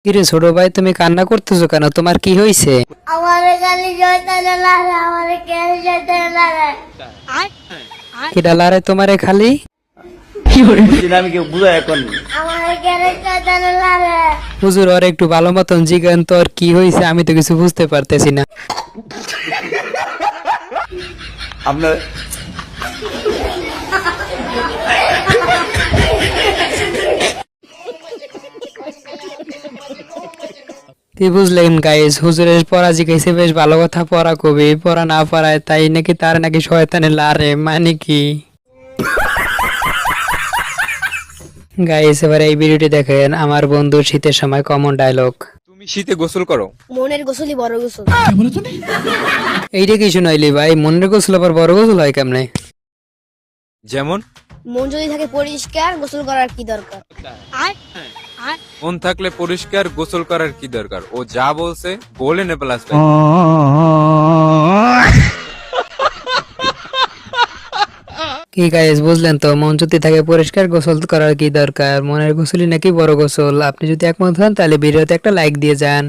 কিরে ছোট ভাই, তুমি কান্না করতেছো কেন? তোমার কি হয়েছে? আমারে খালি শয়তানে লাগে, আমারে কেন শয়তানে লাগে? কিডা লারে তোমারে খালি? বুঝছি না, আমি কি বুঝাই এখন? আমারে কেন শয়তানে লাগে? হুজুর, ওর একটু ভালো মতন জিজ্ঞান তো, ওর কি হয়েছে? আমি তো কিছু বুঝতে পারতেছি না। আপনার কি বুঝলেন গাইস? হুজুরের পড়া জিজ্ঞাসা, বেশ ভালো কথা, পড়া কবি পড়া না পড়ায় তাই নাকি তার নাকি শয়তানে লারে, মানে কি? গাইস, এবার এই ভিডিওটি দেখেন আমার বন্ধুর শীতের সময় কমন ডায়লগ। তুমি শীতে গোসল করো? মনের গোসলই বড় গোসল। এইটা কি শুনাইলি ভাই? মনের গোসল আবার বড় গোসল হয় কেমনে? যেমন মন যদি থাকে পরিষ্কার, গোসল করার কি দরকার? মন থাকলে পরিষ্কার, গোসল করার কি দরকার? ও যা বলছে বলে নে প্লাস। কি গাইস, বুঝলেন তো? মন যদি থাকে পরিষ্কার, গোসল করার কি দরকার? মনের গোসলই নাকি বড় গোসল। আপনি যদি একমত হন তাহলে ভিডিওতে একটা লাইক দিয়ে যান।